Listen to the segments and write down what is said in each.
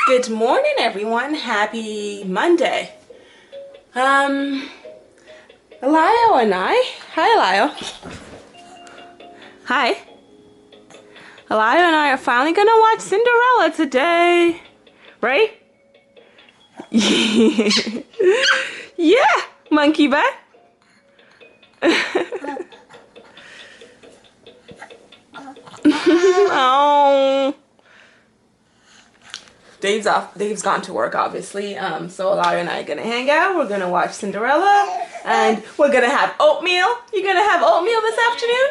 Good morning, everyone. Happy Monday. Elio and I. Hi, Elio. Hi. Elio and I are finally gonna watch Cinderella today, right? Yeah, monkey butt. Oh. Dave's off. Dave's gone to work, obviously. So Elio and I are gonna hang out. We're gonna watch Cinderella, and we're gonna have oatmeal. You're gonna have oatmeal this afternoon.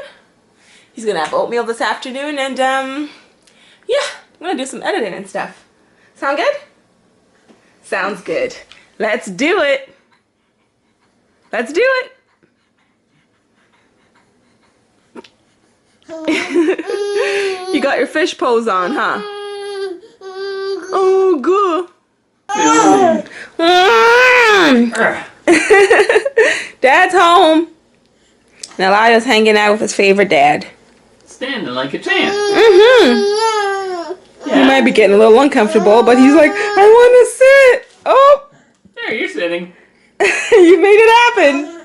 He's gonna have oatmeal this afternoon, and yeah, I'm gonna do some editing and stuff. Sound good? Sounds good. Let's do it. Let's do it. You got your fish pose on, huh? Oh, good. Dad's home. Now Elia's hanging out with his favorite dad. Standing like a champ. Yeah. He might be getting a little uncomfortable, but he's like, I want to sit. Oh. There, you're sitting. You made it happen.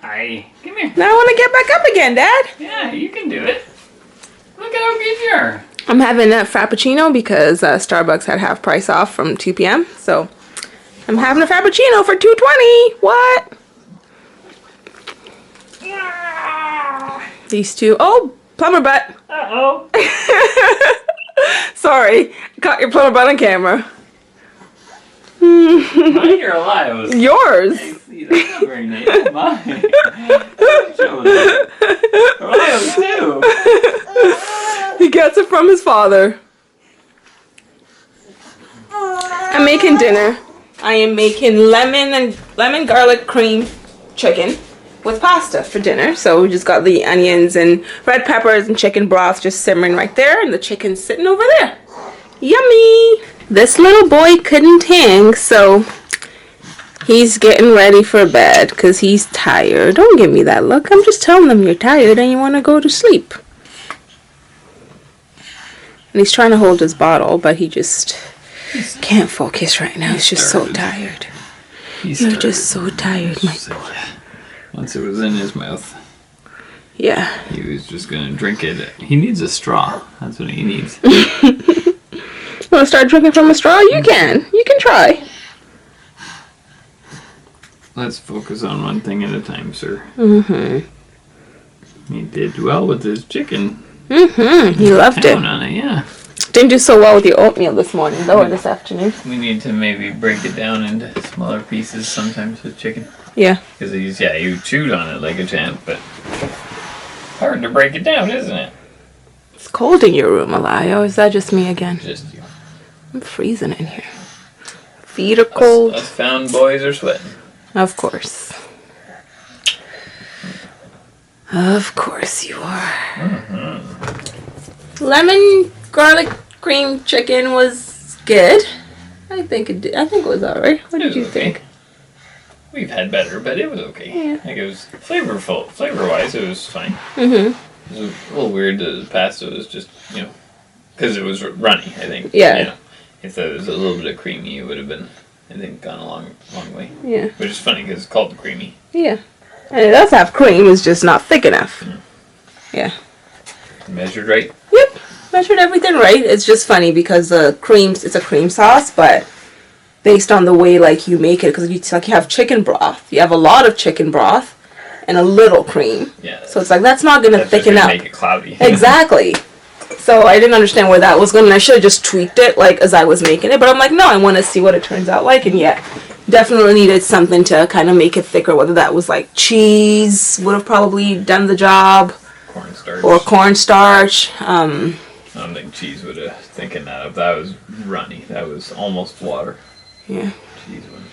Hi. Come here. Now I want to get back up again, Dad. Yeah, you can do it. Look at how good you are. I'm having a Frappuccino because Starbucks had half price off from 2 p.m. So I'm having a Frappuccino for $2.20. What? These two. Oh, plumber butt. Uh-oh. Sorry. Caught your plumber butt on camera. Mine or Elias? Yours. I see, that's not very nice. Mine. Elias too. He gets it from his father. I'm making dinner. I am making lemon garlic cream chicken with pasta for dinner. So we just got the onions and red peppers and chicken broth just simmering right there, and the chicken's sitting over there. Yummy! This little boy couldn't hang, so he's getting ready for bed because he's tired. Don't give me that look. I'm just telling him you're tired and you want to go to sleep. And he's trying to hold his bottle, but he just can't focus right now. He's just so tired. You're just so tired, my boy. Once it was in his mouth. Yeah. He was just going to drink it. He needs a straw. That's what he needs. You want to start drinking from a straw? You can. You can try. Let's focus on one thing at a time, sir. Mm-hmm. He did well with his chicken. Mm-hmm. He loved it. On it, yeah. Didn't do so well with the oatmeal this morning, though, or this afternoon. We need to maybe break it down into smaller pieces sometimes with chicken. Yeah. Because you chewed on it like a champ, but hard to break it down, isn't it? It's cold in your room, Elio. Is that just me again? Just you. I'm freezing in here. Feet are cold. Us found boys are sweating. Of course. Of course you are. Mm-hmm. Lemon garlic cream chicken was good. I think it was alright. What did you think? We've had better, but it was okay. Yeah. I think it was flavorful. Flavor-wise, it was fine. Mm-hmm. It was a little weird that the pasta was just, because it was runny, I think. Yeah. If it was a little bit of creamy, it would have been, I think, gone a long way. Yeah. Which is funny because it's called creamy. Yeah. And it does have cream, it's just not thick enough. Mm. Yeah. Measured right? Yep. Measured everything right. It's just funny because it's a cream sauce, but based on the way you make it, because you have chicken broth. You have a lot of chicken broth and a little cream. Yeah. So it's that's not going to thicken up. Make it cloudy. Exactly. So I didn't understand where that was going, and I should have just tweaked it as I was making it. But I'm like, no, I want to see what it turns out like, and yeah, definitely needed something to kind of make it thicker. Whether that was cheese would have probably done the job, Cornstarch. or cornstarch. I don't think cheese would have thickened that up. That was runny. That was almost water. Yeah. Cheese wouldn't.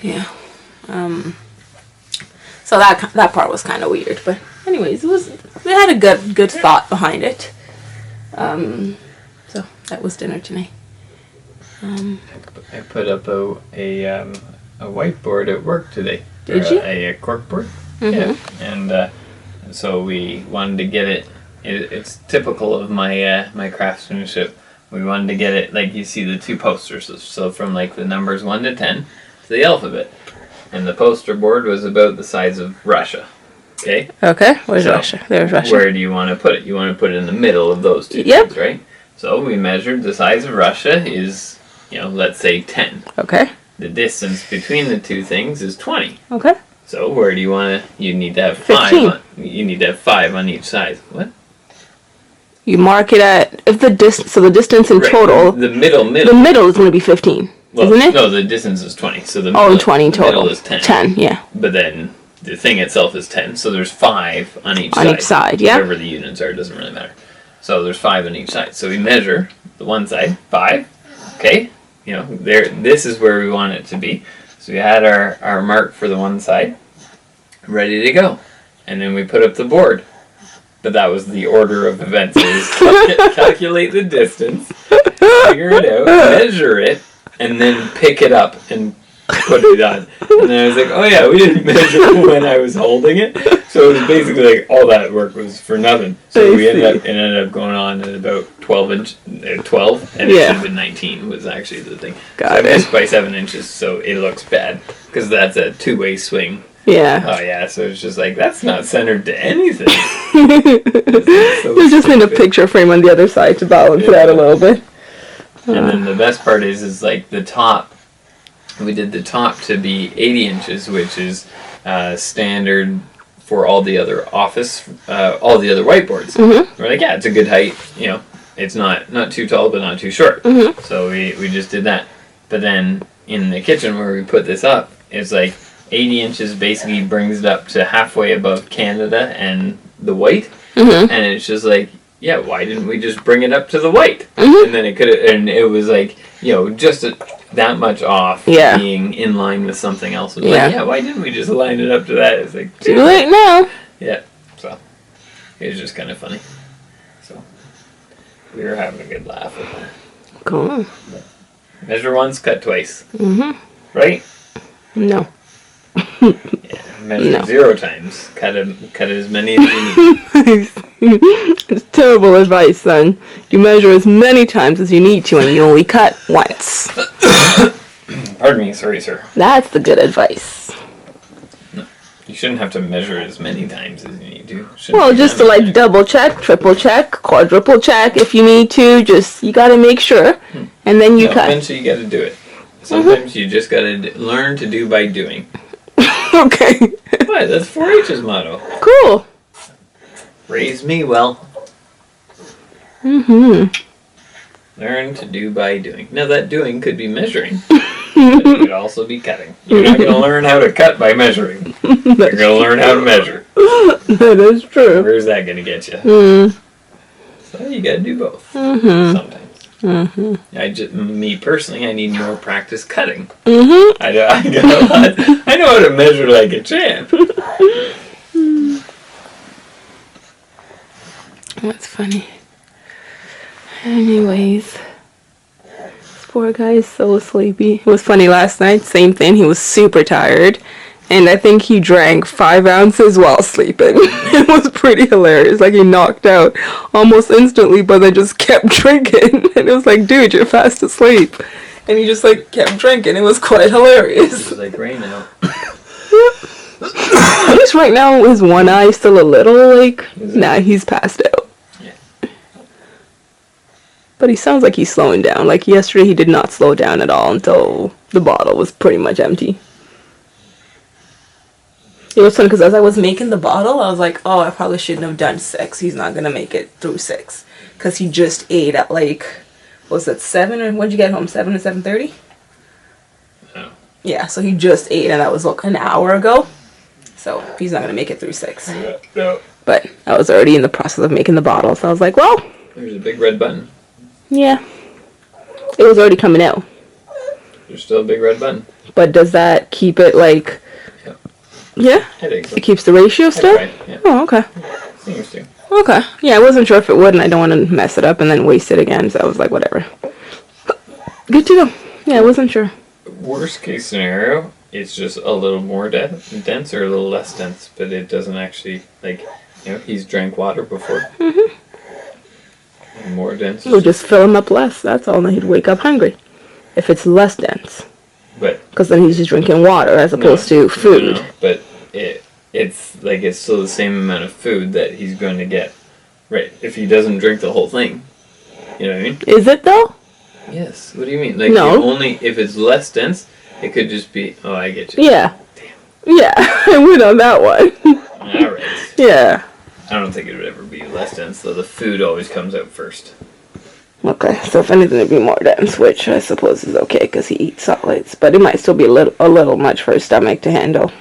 Yeah. So that part was kind of weird, but anyways, it had a good thought behind it. So that was dinner tonight. I put up a whiteboard at work today. Did you? A cork board. Mm-hmm. Yeah. And so we wanted to get it. It's typical of my my craftsmanship. we wanted to get it like you see the two posters. So from like the numbers 1 to 10 to the alphabet. And the poster board was about the size of Russia. Okay? Okay. Where's Russia? There's Russia. Where do you want to put it? You want to put it in the middle of those two things, right? So we measured the size of Russia is, let's say 10. Okay. The distance between the two things is 20. Okay. So where do you want to? You need to have 15. you need to have 5 on each side. What? You mark it at if the distance. So the distance in total. The middle. The middle is going to be 15, isn't it? No, the distance is 20. So the middle, 20 total. middle is 10. 10, yeah. But then the thing itself is 10. So there's 5 on each side. On each side, yeah. Whatever the units are, doesn't really matter. So there's 5 on each side. So we measure the one side, 5. Okay. This is where we want it to be. So we had our mark for the one side, ready to go. And then we put up the board. But that was the order of events. Calculate the distance, figure it out, measure it, and then pick it up and put it on. And then I was like, oh yeah, we didn't measure when I was holding it. So it was basically like all that work was for nothing. So it ended up going on at about 12, and it should have been 19 was actually the thing. I missed by 7 inches, so it looks bad because that's a two-way swing. Yeah. Oh yeah, so it's just like that's not centered to anything. You just need a picture frame on the other side to balance that a little bit. And then the best part is like the top. We did the top to be 80 inches, which is standard for all the other all the other whiteboards. Mm-hmm. We're like, yeah, it's a good height. It's not too tall, but not too short. Mm-hmm. So we just did that. But then in the kitchen where we put this up, it's like 80 inches basically brings it up to halfway above Canada and the white. Mm-hmm. And it's just like, yeah, why didn't we just bring it up to the white? Mm-hmm. And then it was like, just that much off being in line with something else. It was like, yeah, why didn't we just line it up to that? It's like, too late now. Yeah, so it was just kind of funny. So we were having a good laugh with that. Cool. Measure once, cut twice. Mm-hmm. Right? No. Measure 0 times. Cut as many as you need. It's terrible advice, son. You measure as many times as you need to, and you only cut once. Pardon me, sorry, sir. That's the good advice. No, you shouldn't have to measure as many times as you need to. Well, just to double check, triple check, quadruple check if you need to. You gotta make sure, and then you cut. Eventually, you gotta do it. Sometimes you just gotta learn to do by doing. Okay. What? That's 4-H's motto. Cool. Raise me well. Mm-hmm. Learn to do by doing. Now that doing could be measuring. But it could also be cutting. You're not going to learn how to cut by measuring. You're going to learn how to measure. That is true. Where's that going to get you? So you got to do both. Sometimes. Me personally, I need more practice cutting. I know how to measure like a champ. That's funny. Anyways, this poor guy is so sleepy. It was funny last night, same thing. He was super tired, and I think he drank 5 ounces while sleeping. It was pretty hilarious. Like, he knocked out almost instantly, but then just kept drinking. And it was like, dude, you're fast asleep. And he just kept drinking. It was quite hilarious. It was like rain out. At least right now his one eye is still a little nah, he's passed out. Yeah. But he sounds like he's slowing down. Like yesterday he did not slow down at all until the bottle was pretty much empty. It was funny because as I was making the bottle, I was like, oh, I probably shouldn't have done 6. He's not going to make it through 6. Because he just ate at was it 7 or when did you get home? 7 or 7:30? No. Yeah, so he just ate and that was an hour ago. So he's not going to make it through 6. No. But I was already in the process of making the bottle, so I was like, well. There's a big red button. Yeah. It was already coming out. There's still a big red button. But does that keep it Yeah? I think so. It keeps the ratio still? Right, yeah. Oh, okay. Seems to. Okay. Yeah, I wasn't sure if it would, and I don't want to mess it up and then waste it again, so I was like, whatever. Good to know. Yeah, I wasn't sure. Worst case scenario, it's just a little more dense or a little less dense, but it doesn't actually, he's drank water before. Mm-hmm. More dense. We'll just fill him up less. That's all. And he'd wake up hungry. If it's less dense. But because then he's just drinking water as opposed to food. No. But it's like it's still the same amount of food that he's going to get. Right. If he doesn't drink the whole thing. You know what I mean? Is it though? Yes. What do you mean? Like no. Only if it's less dense, it could just be. Oh, I get you. Yeah. Damn. Yeah, I went on that one. All right. Yeah. I don't think it would ever be less dense, though. The food always comes out first. Okay, so if anything, it'd be more dense, which I suppose is okay because he eats solids, but it might still be a little much for his stomach to handle.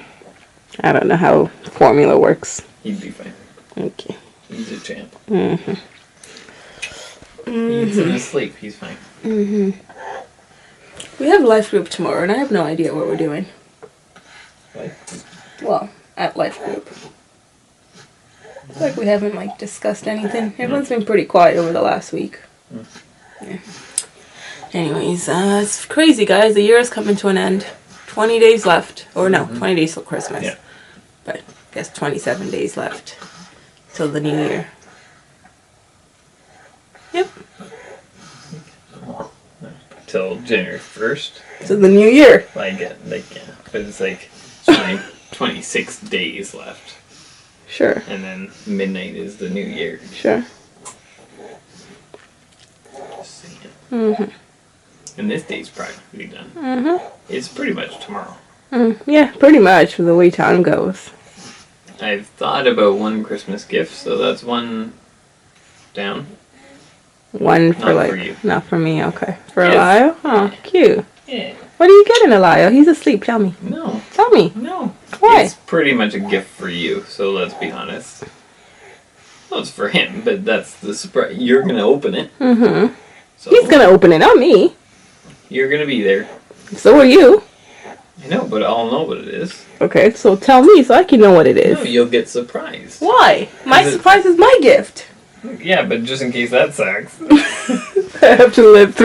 I don't know how formula works. He'd be fine. Okay. He's a champ. Mm-hmm. He eats in his sleep. He's fine. Mm-hmm. We have life group tomorrow, and I have no idea what we're doing. Well, at life group. It's like we haven't discussed anything. Everyone's been pretty quiet over the last week. Yeah. Anyways, it's crazy, guys. The year is coming to an end. 20 days left. Or no, 20 days till Christmas. Yeah. But I guess 27 days left till the new year. Yep. Till January 1st. So the new year. Yeah. But it's 26 days left. Sure. And then midnight is the new year. Sure. Just saying. Mm-hmm. And this day's practically done. Mm-hmm. It's pretty much tomorrow. Yeah, pretty much for the way time goes. I've thought about one Christmas gift, so that's one down. One for Not for you. Not for me, okay. For Yes. Elio? Oh, cute. Yeah. What are you getting, Elio? He's asleep, tell me. No. Tell me. No. Why? It's pretty much a gift for you, so let's be honest. Well, it's for him, but that's the surprise. You're going to open it. Mm-hmm. So He's gonna open it, not me. You're going to be there. So are you. I know, but I'll know what it is. Okay, so tell me so I can know what it is. No, you'll get surprised. Why? My surprise is my gift. Yeah, but just in case that sucks. I have to live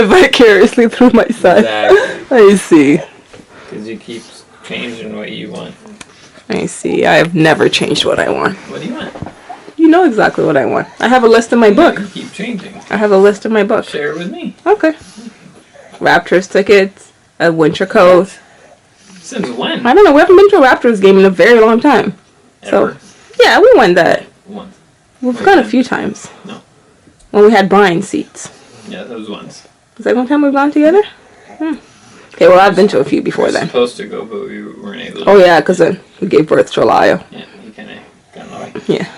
vicariously through my son. Exactly. I see. Because you keep changing what you want. I see. I have never changed what I want. What do you want? You know exactly what I want. I have a list in my book. You keep changing. I have a list in my book. Share it with me. Okay. Raptors tickets, a winter coat. Since when? I don't know. We haven't been to a Raptors game in a very long time. Ever? So, yeah, we won that. Once. We've gone a few times. No. When we had Brian seats. Yeah, that was once. Is that one time we've gone together? Okay, well, I've been to a few before We were then. supposed to go, but we weren't able to. Oh, yeah, because we gave birth to Elio. Yeah, he kind of got in the way. Yeah.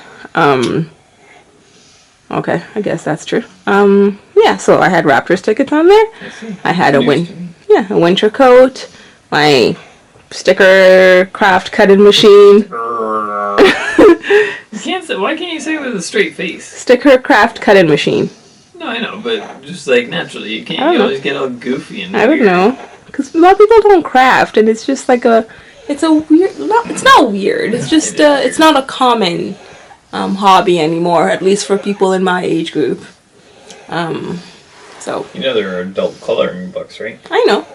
Okay, I guess that's true. Yeah, so I had Raptors tickets on there. I see. I had a News to me. a winter coat, my sticker craft cutting machine, You can't say, why can't you say it with a straight face? sticker craft cutting machine. No, I know, but just naturally, you can't. I don't You know. always get all goofy and I don't weird. know, because a lot of people don't craft, and it's just it's a weird. It's not weird. It's just it's not a common hobby anymore, at least for people in my age group. So You know there are adult coloring books, right? I know.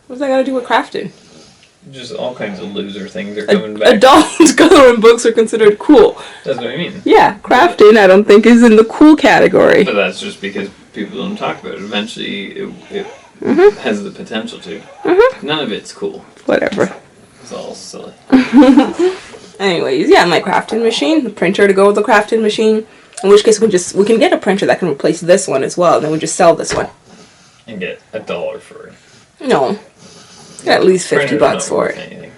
What's that got to do with crafting? Just all kinds of loser things are coming back. Adult coloring books are considered cool. That's what I mean. Yeah, crafting I don't think is in the cool category. But that's just because people don't talk about it. Eventually, it has the potential to. None of it's cool. Whatever. It's all silly. Anyways, yeah, my crafting machine, the printer to go with the crafting machine. In which case we can get a printer that can replace this one as well, and then we just sell this one. And get $1 for it. No. Get at least $50 Printer's for not worth it. anything.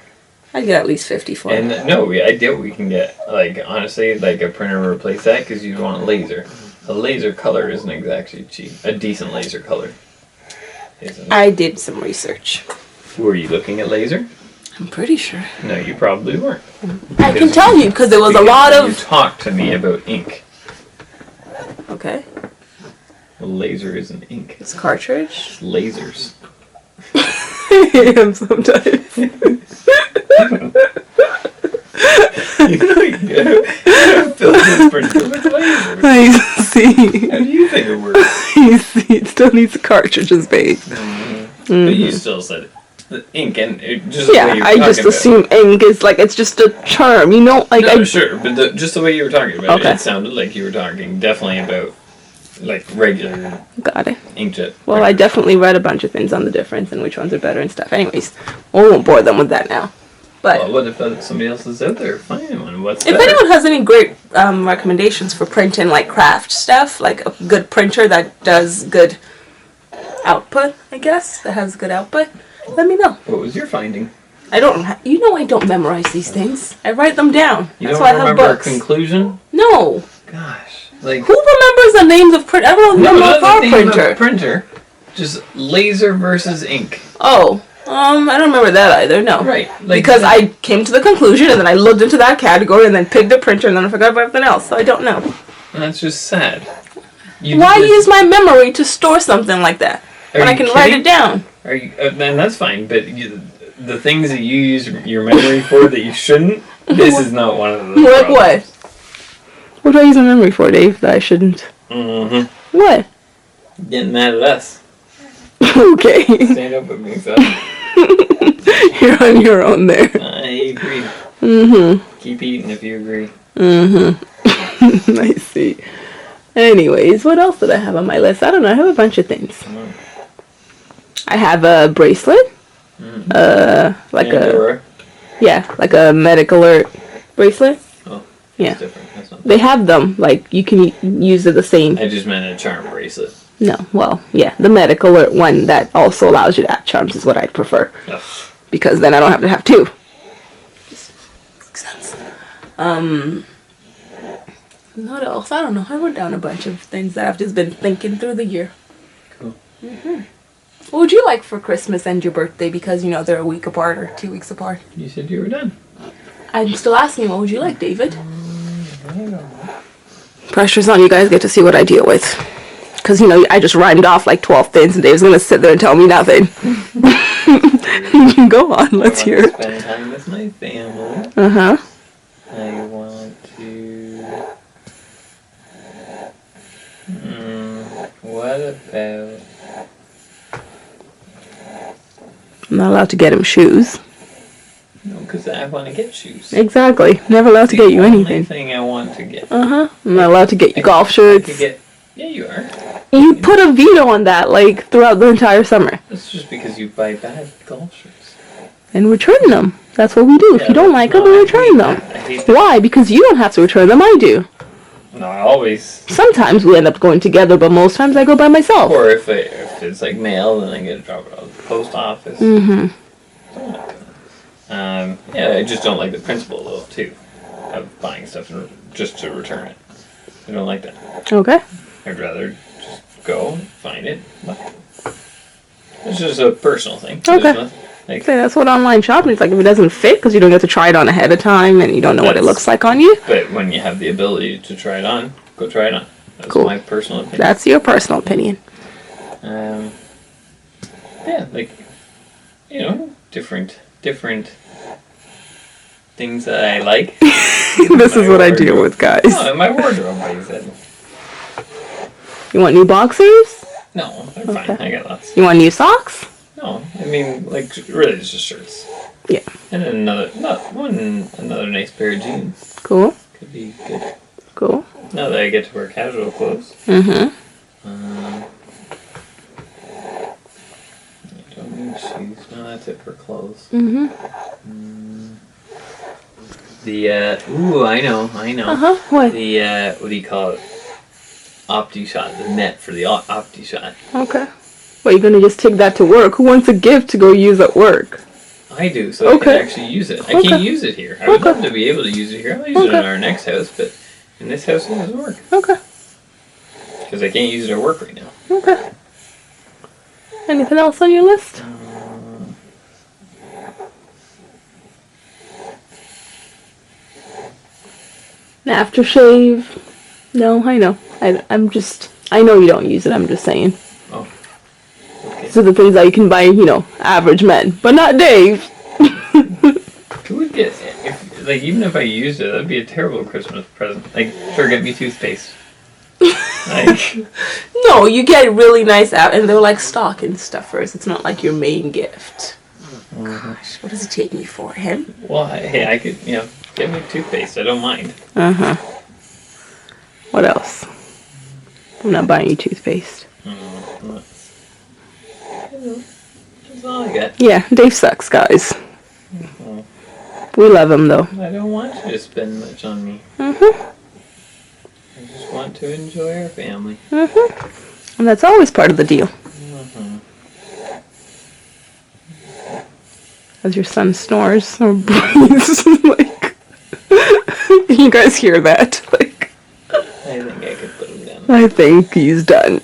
I'd get at least 50 for it. And no, I doubt we can get, honestly, a printer to replace that because you'd want a laser. A laser color isn't exactly cheap. A decent laser color isn't. I did some research. Were you looking at laser? I'm pretty sure. No, you probably weren't. I can tell you because there was a lot You of... talked to me about ink. Okay. A laser isn't ink. It's cartridge. It's lasers. I am sometimes. You know you gotta fill this printer with lasers. I see. How do you think it works? I see. It still needs a cartridge space. But you still said it. the ink and just the way Yeah, you were I just talking about assume ink is like it's just a term, you know? Like No, sure, but just the way you were talking about Okay. it sounded like you were talking definitely about like regular got it. inkjet. Well, I definitely read a bunch of things on the difference and which ones are better and stuff. Anyways, we won't bore them with that now. But Well, what if somebody else is out there finding one? What's if better? anyone has any great recommendations for printing like craft stuff, like a good printer that does good output, I guess, that has good output, let me know. What was your finding? I don't, I don't memorize these things. I write them down. You That's don't why I have remember a books. conclusion? No. Gosh, like Who remembers the names of print? Everyone no, remembers not our the thing printer. about printer. Just laser versus ink. Oh, I don't remember that either. No. Right. Like, Because I came to the conclusion and then I looked into that category and then picked a printer and then I forgot about everything else. So I don't know. That's just sad. Why use my memory to store something like that when I you can write kidding? it down? Are you? Then that's fine. But the things that you use your memory for that you shouldn't. This is not one of them. Like what? What do I use my memory for, Dave? That I shouldn't. Mm-hmm. What? Getting mad at us. Okay. Stand up with me, so. You're on your own there. I agree. Mm-hmm. Keep eating if you agree. Mm-hmm. I see. Anyways, what else did I have on my list? I don't know. I have a bunch of things. I have a bracelet. Like like a medic alert bracelet. Oh, yeah. That's different. That's not They have them. Like you can use it the same. I just meant a charm bracelet. No, well, yeah, the medic alert one that also allows you to add charms is what I'd prefer. Oh. Because then I don't have to have two. Makes sense. What else? I don't know. I wrote down a bunch of things that I've just been thinking through the year. Cool. What would you like for Christmas and your birthday? Because, they're a week apart or 2 weeks apart. You said you were done. I'm still asking, what would you like, David? Pressure's on. You guys get to see what I deal with. Because, I just rhymed off like 12 things and Dave's going to sit there and tell me nothing. Go on, let's hear it. Spend time with my family. Uh-huh. I want to... what about... I'm not allowed to get him shoes. No, because I want to get shoes. Exactly. Never allowed to get you The only anything. thing I want to get. Uh-huh. I'm not allowed to get you golf I shirts. could get... Yeah, you are. You put a veto on that, like, throughout the entire summer. That's just because you buy bad golf shirts. And return them. That's what we do. If Yeah, you don't like them, no, we I return hate them. that. I hate that. Why? Because you don't have to return them, I do. Not always. Sometimes we end up going together, but most times I go by myself. Or if it's like mail, then I get to drop it off at the post office. Mm-hmm. Something like that. Yeah, I just don't like the principle, though, too, of buying stuff just to return it. I don't like that. Okay. I'd rather just go, find it. It's just a personal thing. Okay. There's nothing- like, So that's what online shopping is like. If it doesn't fit, because you don't get to try it on ahead of time and you don't know what it That's- looks like on you. but when you have the ability to try it on, go try it on. That's Cool. my personal opinion. That's your personal opinion. Yeah, like, different things that I like. This is what I deal with, guys. No, my wardrobe, like you said. You want new boxers? No, they're fine. Okay. I got lots. You want new socks? No, I mean, like, really, it's just shirts. Yeah. And then another nice pair of jeans. Cool. Could be good. Cool. Now that I get to wear casual clothes. Mm-hmm. I don't need shoes. No, that's it for clothes. Mm-hmm. I know. Uh-huh. What? The, what do you call it? OptiShot, the net for the OptiShot. Okay. Well, you're gonna just take that to work. Who wants a gift to go use at work? I do, so I Okay. can actually use it. I Okay. can't use it here. I would Okay. love to be able to use it here. I'll use it in our next house, but in this house it doesn't work. Okay. Because I can't use it at work right now. Okay. Anything else on your list? An aftershave? No, I know. I know you don't use it, I'm just saying. Oh. Okay. These are the things that you can buy, average men. But not Dave. Who would get, even if I used it, that'd be a terrible Christmas present. Like, sure, get me toothpaste. Like, No, you get really nice out, and they're like stocking stuffers. It's not like your main gift. Gosh, what does he take me for? Him? Well, hey, I could, get me toothpaste. I don't mind. What else? I'm not buying you toothpaste. That's all I got. Yeah, Dave sucks, guys. We love him, though. I don't want you to spend much on me. I just want to enjoy our family. And that's always part of the deal. As your son snores or breathes, like, you guys hear that? Like, I think I could put him down. I think he's done.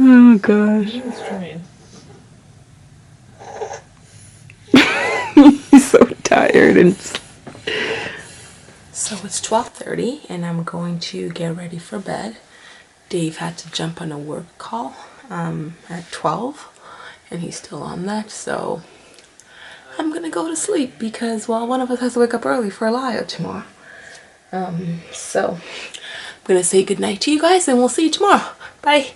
Oh gosh. He's trying. He's so tired and so it's 12:30 and I'm going to get ready for bed. Dave had to jump on a work call at 12 and he's still on that, so I'm gonna go to sleep because, well, one of us has to wake up early for Elia tomorrow. So I'm gonna say goodnight to you guys and we'll see you tomorrow. Bye.